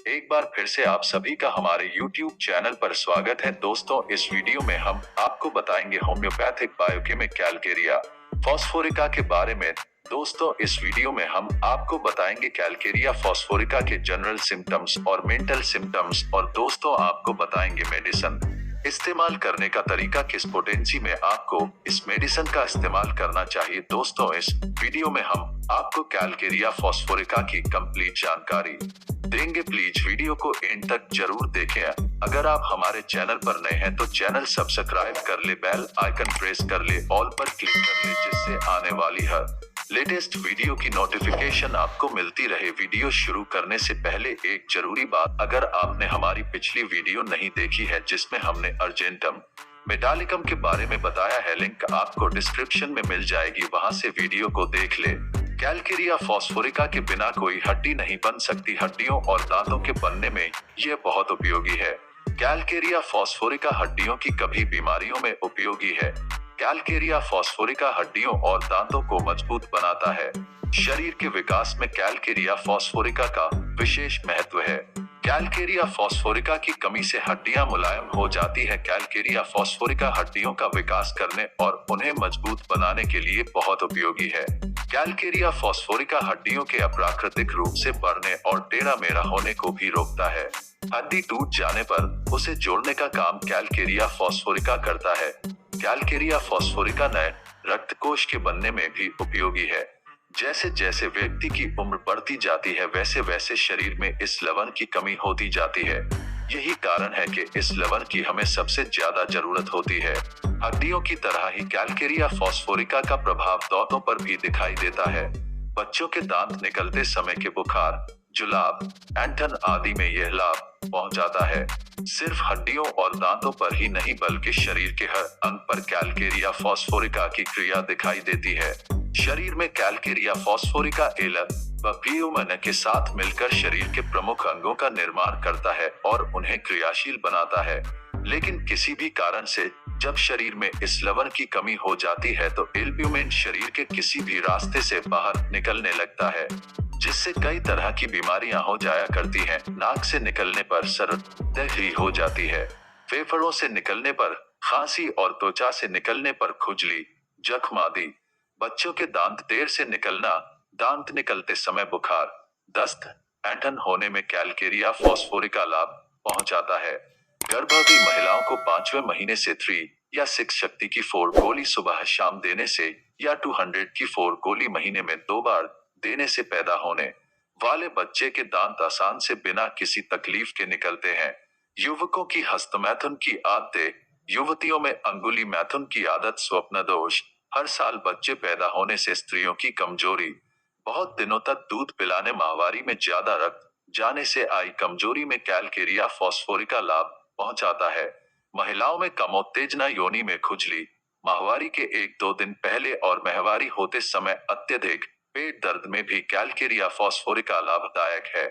एक बार फिर से आप सभी का हमारे YouTube चैनल पर स्वागत है। दोस्तों, इस वीडियो में हम आपको बताएंगे होम्योपैथिक बायोकेमिक कैलकेरिया फॉस्फोरिका के बारे में। दोस्तों, इस वीडियो में हम आपको बताएंगे कैलकेरिया फॉस्फोरिका के जनरल सिम्टम्स और मेंटल सिम्टम्स, और दोस्तों आपको बताएंगे मेडिसिन इस्तेमाल करने का तरीका, किस पोटेंसी में आपको इस मेडिसिन का इस्तेमाल करना चाहिए। दोस्तों, इस वीडियो में हम आपको कैलकेरिया फॉस्फोरिका की कंप्लीट जानकारी देंगे। प्लीज वीडियो को एंड तक जरूर देखें। अगर आप हमारे चैनल पर नए हैं तो चैनल सब्सक्राइब कर ले, बेल आइकन प्रेस कर ले, ऑल पर क्लिक कर ले, जिससे आने वाली हर लेटेस्ट वीडियो की नोटिफिकेशन आपको मिलती रहे। वीडियो शुरू करने से पहले एक जरूरी बात, अगर आपने हमारी पिछली वीडियो नहीं देखी है जिसमें हमने अर्जेंटम मेटालिकम के बारे में बताया है, लिंक आपको डिस्क्रिप्शन में मिल जाएगी, वहां से वीडियो को देख ले। कैलकेरिया फॉस्फोरिका के बिना कोई हड्डी नहीं बन सकती। हड्डियों और दांतों के बनने में यह बहुत उपयोगी है। कैलकेरिया फॉस्फोरिका हड्डियों की कभी बीमारियों में उपयोगी है। कैलकेरिया फॉस्फोरिका हड्डियों और दांतों को मजबूत बनाता है। शरीर के विकास में कैलकेरिया फॉस्फोरिका का विशेष महत्व है। कैलकेरिया फॉस्फोरिका की कमी से हड्डियां मुलायम हो जाती है। कैलकेरिया फॉस्फोरिका हड्डियों का विकास करने और उन्हें मजबूत बनाने के लिए बहुत उपयोगी है। कैलकेरिया फॉस्फोरिका हड्डियों के अप्राकृतिक रूप से बढ़ने और टेढ़ा मेढ़ा होने को भी रोकता है। हड्डी टूट जाने पर उसे जोड़ने का काम कैलकेरिया फॉस्फोरिका करता है। कैलकेरिया फॉस्फोरिका नए रक्त कोश के बनने में भी उपयोगी है। जैसे जैसे व्यक्ति की उम्र बढ़ती जाती है वैसे वैसे शरीर में इस लवण की कमी होती जाती है। यही कारण है कि इस लवण की हमें सबसे ज्यादा जरूरत होती है। हड्डियों की तरह ही कैलकेरिया फॉस्फोरिका का प्रभाव दांतों पर भी दिखाई देता है। बच्चों के दांत निकलते समय के बुखार, जुलाब, ऐंठन आदि में यह लाभ पहुंच जाता है। सिर्फ हड्डियों और दांतों पर ही नहीं बल्कि शरीर के हर अंग पर कैलकेरिया फॉस्फोरिका की क्रिया दिखाई देती है। शरीर में कैलकेरिया फॉस्फोरिका एल के साथ मिलकर शरीर के प्रमुख अंगों का निर्माण करता है और उन्हें क्रियाशील बनाता है। लेकिन किसी भी कारण से जब शरीर में इस लवण की कमी हो जाती है तो एल्ब्यूमिन शरीर के किसी भी रास्ते से बाहर निकलने लगता है, जिससे कई तरह की बीमारियां हो जाया करती हैं। नाक से निकलने पर सर्दी हो जाती है, फेफड़ों से निकलने पर खांसी और त्वचा से निकलने पर खुजली, जख्म आदि। बच्चों के दांत देर से निकलना, दांत निकलते समय बुखार, दस्त, ऐंठन होने में कैलकेरिया फॉस्फोरिका लाभ पहुंचाता है। गर्भवती महिलाओं को 5वें महीने से 3 या 6 शक्ति की 4 गोली सुबह शाम देने से या 200 की 4 गोली महीने में 2 बार देने से पैदा होने वाले बच्चे के दांत आसान से बिना किसी तकलीफ के निकलते हैं। युवकों की हस्तमैथुन की आदतें, युवतियों में अंगुली मैथुन की आदत, स्वप्न दोष, हर साल बच्चे पैदा होने से स्त्रियों की कमजोरी, बहुत दिनों तक दूध पिलाने, माहवारी में ज्यादा रक्त जाने से आई कमजोरी में कैलकेरिया फॉस्फोरिका लाभ पहुंचाता है। महिलाओं में कम उत्तेजना, योनि में खुजली, माहवारी के 1-2 दिन पहले और माहवारी होते समय अत्यधिक पेट दर्द में भी कैलकेरिया फॉस्फोरिका लाभदायक है।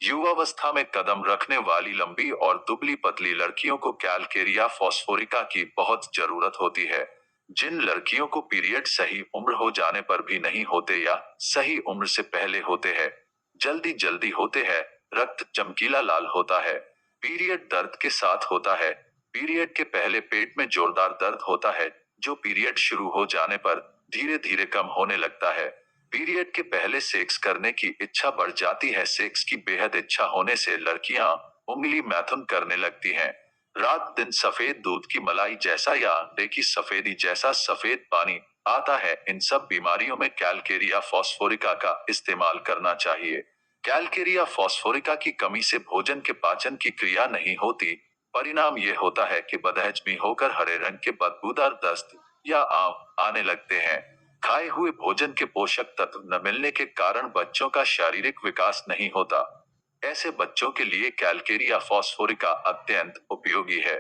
युवावस्था में कदम रखने वाली लंबी और दुबली पतली लड़कियों को कैलकेरिया फॉस्फोरिका की बहुत जरूरत होती है। जिन लड़कियों को पीरियड सही उम्र हो जाने पर भी नहीं होते या सही उम्र से पहले होते हैं, जल्दी जल्दी होते हैं, रक्त चमकीला लाल होता है, पीरियड दर्द के साथ होता है, पीरियड के पहले पेट में जोरदार दर्द होता है जो पीरियड शुरू हो जाने पर धीरे धीरे कम होने लगता है, पीरियड के पहले सेक्स करने की इच्छा बढ़ जाती है, सेक्स की बेहद इच्छा होने से लड़कियां उंगली मैथुन करने लगती हैं, रात दिन सफेद दूध की मलाई जैसा या अंडे की सफेदी जैसा सफेद पानी आता है। इन सब बीमारियों में कैलकेरिया फॉस्फोरिका का इस्तेमाल करना चाहिए। कैलकेरिया फॉस्फोरिका की कमी से भोजन के पाचन की क्रिया नहीं होती। परिणाम ये होता है कि बदहजमी होकर हरे रंग के बदबूदार दस्त या आंव आने लगते हैं। खाए हुए भोजन के पोषक तत्व न मिलने के कारण बच्चों का शारीरिक विकास नहीं होता। ऐसे बच्चों के लिए कैलकेरिया फॉस्फोरिका अत्यंत उपयोगी है।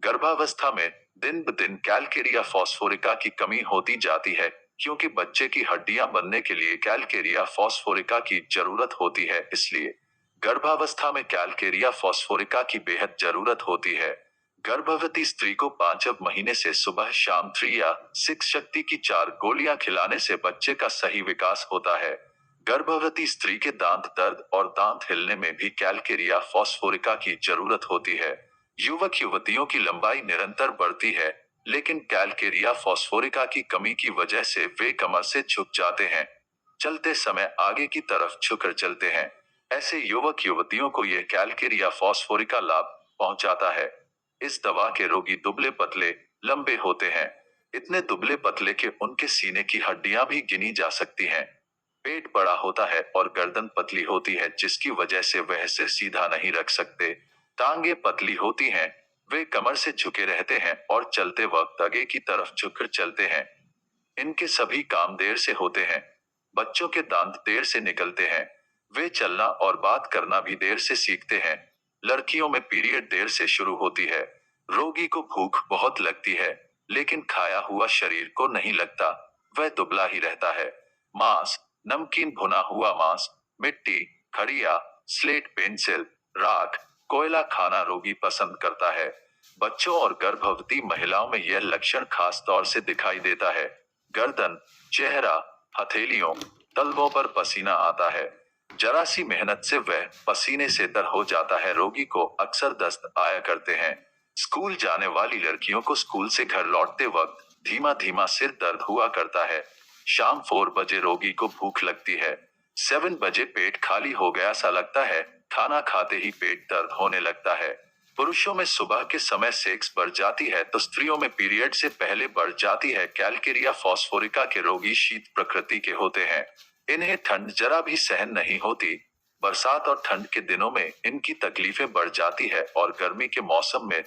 गर्भावस्था में दिन ब दिन कैलकेरिया फॉस्फोरिका की कमी होती जाती है क्योंकि बच्चे की हड्डियां बनने के लिए कैलकेरिया फॉस्फोरिका की जरूरत होती है, इसलिए गर्भावस्था में कैलकेरिया फॉस्फोरिका की बेहद जरूरत होती है। गर्भवती स्त्री को 5वें महीने से सुबह शाम 3 या 6 शक्ति की 4 गोलियां खिलाने से बच्चे का सही विकास होता है। गर्भवती स्त्री के दांत दर्द और दांत हिलने में भी कैल्केरिया फॉस्फोरिका की जरूरत होती है। युवक युवतियों की लंबाई निरंतर बढ़ती है, लेकिन कैल्केरिया फॉस्फोरिका की कमी की वजह से वे कमर से झुक जाते हैं, चलते समय आगे की तरफ झुककर चलते हैं। ऐसे युवक युवतियों को यह कैल्केरिया फॉस्फोरिका लाभ पहुंचाता है। इस दवा के रोगी दुबले पतले लंबे होते हैं, इतने दुबले पतले कि उनके सीने की हड्डियां भी गिनी जा सकती हैं। पेट बड़ा होता है और गर्दन पतली होती है, जिसकी वजह से वह सिर सीधा नहीं रख सकते। टांगे पतली होती हैं, वे कमर से झुके रहते हैं और चलते वक्त आगे की तरफ झुककर चलते हैं। इनके सभी काम देर से होते हैं। बच्चों के दांत देर से निकलते हैं। वे चलना और बात करना भी देर से सीखते हैं। लड़कियों में पीरियड देर से शुरू होती है। रोगी को भूख बहुत लगती है, लेकिन खाया हुआ शरीर को नहीं लगता, वह दुबला ही रहता है। मांस, नमकीन भुना हुआ मांस, मिट्टी, खड़िया, स्लेट पेंसिल, राख, कोयला खाना रोगी पसंद करता है। बच्चों और गर्भवती महिलाओं में यह लक्षण खास तौर से दिखाई देता है। गर्दन, चेहरा, हथेलियों, तलवों पर पसीना आता है। जरा सी मेहनत से वह पसीने से तर हो जाता है। रोगी को अक्सर दस्त आया करते हैं। स्कूल जाने वाली लड़कियों को स्कूल से घर लौटते वक्त धीमा धीमा सिर दर्द हुआ करता है। शाम 4 बजे रोगी को भूख लगती है। 7 बजे पेट खाली हो गया सा लगता है। खाना खाते ही पेट दर्द होने लगता है। पुरुषों में सुबह के समय सेक्स बढ़ जाती है तो स्त्रियों में पीरियड से पहले बढ़ जाती है। कैल्केरिया फॉस्फोरिका के रोगी शीत प्रकृति के होते हैं। इन्हें ठंड जरा भी सहन नहीं होती। बरसात और ठंड के दिनों में इनकी तकलीफें बढ़ जाती है और गर्मी के मौसम में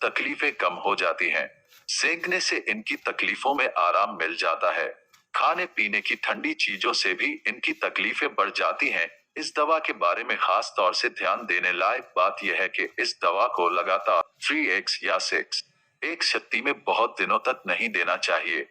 तकलीफें कम हो जाती हैं। सेंकने से इनकी तकलीफों में आराम मिल जाता है। खाने पीने की ठंडी चीजों से भी इनकी तकलीफें बढ़ जाती हैं। इस दवा के बारे में खास तौर से ध्यान देने लायक बात यह है कि इस दवा को लगातार 3x या 6x शक्ति में बहुत दिनों तक नहीं देना चाहिए।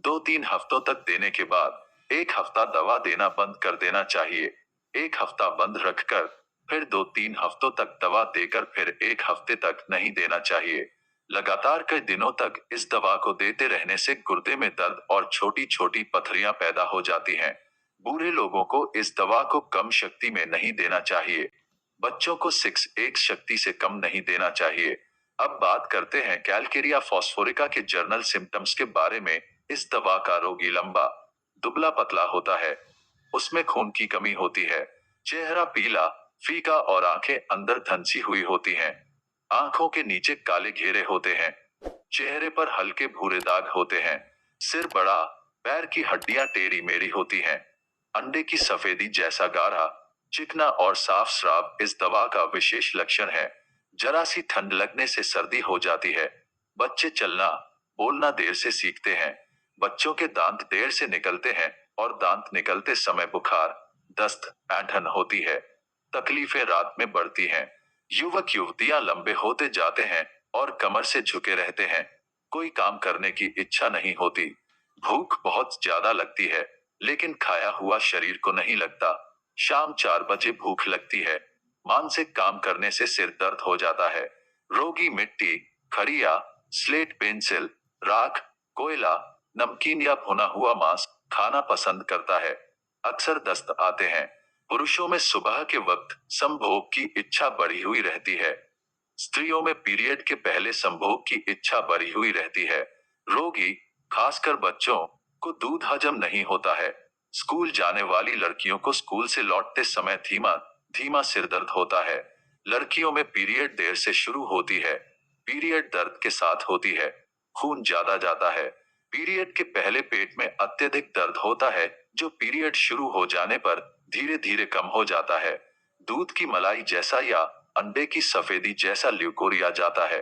2-3 हफ्तों तक देने के बाद 1 हफ्ता दवा देना बंद कर देना चाहिए। 1 हफ्ता बंद रखकर फिर 2-3 हफ्तों तक दवा देकर फिर 1 हफ्ते तक नहीं देना चाहिए। लगातार कई दिनों तक इस दवा को देते रहने से गुर्दे में दर्द और छोटी छोटी पथरियां पैदा हो जाती हैं। बूढ़े लोगों को इस दवा को कम शक्ति में नहीं देना चाहिए। बच्चों को 6x शक्ति से कम नहीं देना चाहिए। अब बात करते हैं कैल्केरिया फॉस्फोरिका के जर्नल सिम्टम्स के बारे में। इस दवा का रोगी लंबा, दुबला पतला होता है। उसमें खून की कमी होती है। चेहरा पीला, फीका और आंखें अंदर धंसी हुई होती हैं। आंखों के नीचे काले घेरे होते हैं। चेहरे पर हल्के भूरे दाग होते हैं। सिर बड़ा, पैर की हड्डियां टेढ़ी मेढ़ी होती हैं। अंडे की सफेदी जैसा गाढ़ा, चिकना और साफ स्राव इस दवा का विशेष लक्षण है। जरा सी ठंड लगने से सर्दी हो जाती है। बच्चे चलना, बोलना देर से सीखते हैं। बच्चों के दांत देर से निकलते हैं और दांत निकलते समय बुखार, दस्त, ऐंठन होती है। तकलीफें रात में बढ़ती हैं। युवक युवतियां लंबे होते जाते हैं और कमर से झुके रहते हैं। कोई काम करने की इच्छा नहीं होती। भूख बहुत ज्यादा लगती है, लेकिन खाया हुआ शरीर को नहीं लगता। शाम 4 बजे भूख लगती है। मानसिक काम करने से सिर दर्द हो जाता है। रोगी मिट्टी, खड़िया, स्लेट पेंसिल, राख, कोयला, नमकीन या भुना हुआ मांस खाना पसंद करता है। अक्सर दस्त आते हैं। पुरुषों में सुबह के वक्त संभोग की इच्छा बढ़ी हुई रहती है। स्त्रियों में पीरियड के पहले संभोग की इच्छा बढ़ी हुई रहती है। रोगी, खासकर बच्चों को दूध हजम नहीं होता है। स्कूल जाने वाली लड़कियों को स्कूल से लौटते समय धीमा धीमा सिर दर्द होता है। लड़कियों में पीरियड देर से शुरू होती है। पीरियड दर्द के साथ होती है। खून ज्यादा जाता है। पीरियड के पहले पेट में अत्यधिक दर्द होता है, जो पीरियड शुरू हो जाने पर धीरे धीरे कम हो जाता है। दूध की मलाई जैसा या अंडे की सफेदी जैसा ल्यूकोरिया जाता है।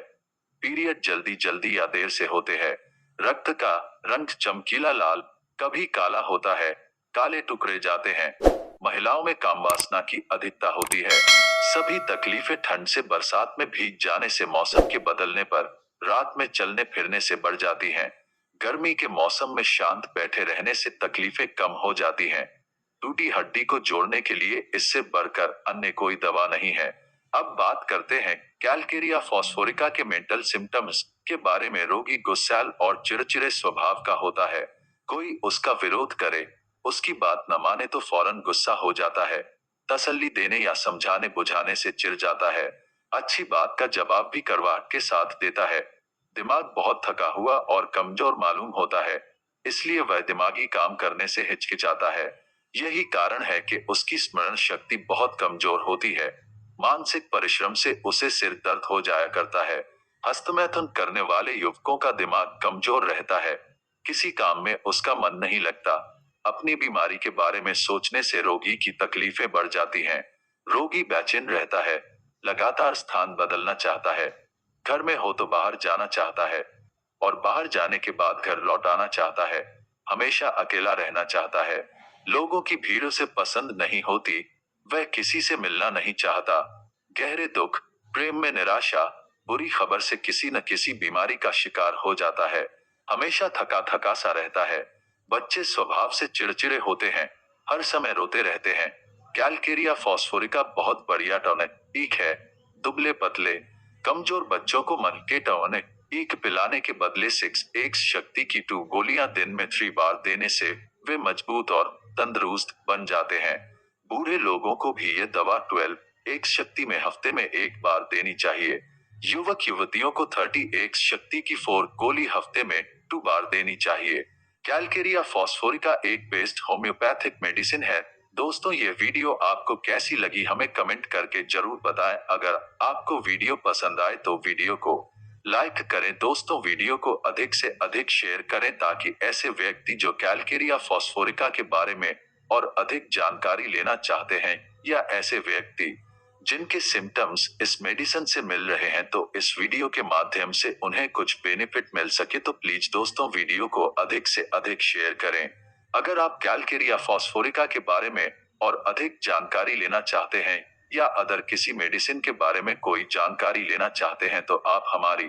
पीरियड जल्दी जल्दी या देर से होते हैं। रक्त का रंग चमकीला लाल, कभी काला होता है। काले टुकड़े जाते हैं। महिलाओं में काम वासना की अधिकता होती है। सभी तकलीफें ठंड से बरसात में भीग जाने से, मौसम के बदलने पर, रात में चलने फिरने से बढ़ जाती हैं। गर्मी के मौसम में शांत बैठे रहने से तकलीफें कम हो जाती हैं। टूटी हड्डी को जोड़ने के लिए इससे बढ़कर अन्य कोई दवा नहीं है। अब बात करते हैं कैल्केरिया फॉस्फोरिका के मेंटल सिम्टम्स के बारे में। रोगी गुस्सैल और चिड़चिड़े स्वभाव का होता है। कोई उसका विरोध करे उसकी बात न माने तो फौरन गुस्सा हो जाता है, तसल्ली देने या समझाने बुझाने से चिढ़ जाता है, अच्छी बात का जवाब भी करवाहट के साथ देता है। दिमाग बहुत थका हुआ और कमजोर मालूम होता है, इसलिए वह दिमागी काम करने से हिचकिचाता है। यही कारण है कि उसकी स्मरण शक्ति बहुत कमजोर होती है। मानसिक परिश्रम से उसे सिर दर्द हो जाया करता है। हस्तमैथुन करने वाले युवकों का दिमाग कमजोर रहता है, किसी काम में उसका मन नहीं लगता। अपनी बीमारी के बारे में सोचने से रोगी की तकलीफें बढ़ जाती हैं। रोगी बेचैन रहता है, लगातार स्थान बदलना चाहता है, घर में हो तो बाहर जाना चाहता है और बाहर जाने के बाद घर लौट आना चाहता है। हमेशा अकेला रहना चाहता है, लोगों की भीड़ उसे पसंद नहीं होती, वह किसी से मिलना नहीं चाहता। गहरे दुख, प्रेम में निराशा, बुरी खबर से किसी न किसी बीमारी का शिकार हो जाता है। हमेशा थका थका सा रहता है। बच्चे स्वभाव से चिड़चिड़े होते हैं, हर समय रोते रहते हैं। कैलकेरिया फॉस्फोरिका बहुत बढ़िया टॉनिक है। दुबले पतले कमजोर बच्चों को मन के टॉनिक पिलाने के बदले 6x शक्ति की 2 गोलियां दिन में 3 बार देने से वे मजबूत और तंदुरुस्त बन जाते हैं। बूढ़े लोगों को भी ये दवा 12x शक्ति में हफ्ते में 1 बार देनी चाहिए। युवक युवतियों को 30x शक्ति की 4 गोली हफ्ते में 2 बार देनी चाहिए। कैलकेरिया फॉस्फोरिका एक बेस्ट होम्योपैथिक मेडिसिन है। दोस्तों, ये वीडियो आपको कैसी लगी हमें कमेंट करके जरूर बताएं। अगर आपको वीडियो पसंद आए तो वीडियो को लाइक करें। दोस्तों, वीडियो को अधिक से अधिक शेयर करें ताकि ऐसे व्यक्ति जो कैलकेरिया फॉस्फोरिका के बारे में और अधिक जानकारी लेना चाहते हैं या ऐसे व्यक्ति जिनके सिम्टम्स इस मेडिसिन से मिल रहे हैं तो इस वीडियो के माध्यम से उन्हें कुछ बेनिफिट मिल सके, तो प्लीज दोस्तों वीडियो को अधिक से अधिक शेयर करें। अगर आप कैलकेरिया फॉस्फोरिका के बारे में और अधिक जानकारी लेना चाहते हैं या अदर किसी मेडिसिन के बारे में कोई जानकारी लेना चाहते हैं तो आप हमारी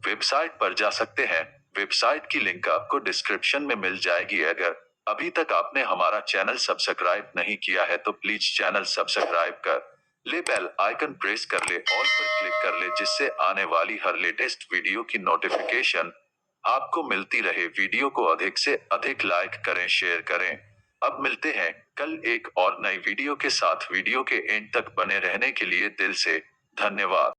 वेबसाइट पर जा सकते हैं। वेबसाइट की लिंक आपको डिस्क्रिप्शन में मिल जाएगी। अगर अभी तक आपने हमारा चैनल सब्सक्राइब नहीं किया है तो प्लीज चैनल सब्सक्राइब कर ले, बेल आइकन प्रेस कर ले, ऑल पर क्लिक कर ले, जिससे आने वाली हर लेटेस्ट वीडियो की नोटिफिकेशन आपको मिलती रहे। वीडियो को अधिक से अधिक लाइक करें, शेयर करें। अब मिलते हैं कल एक और नई वीडियो के साथ। वीडियो के एंड तक बने रहने के लिए दिल से धन्यवाद।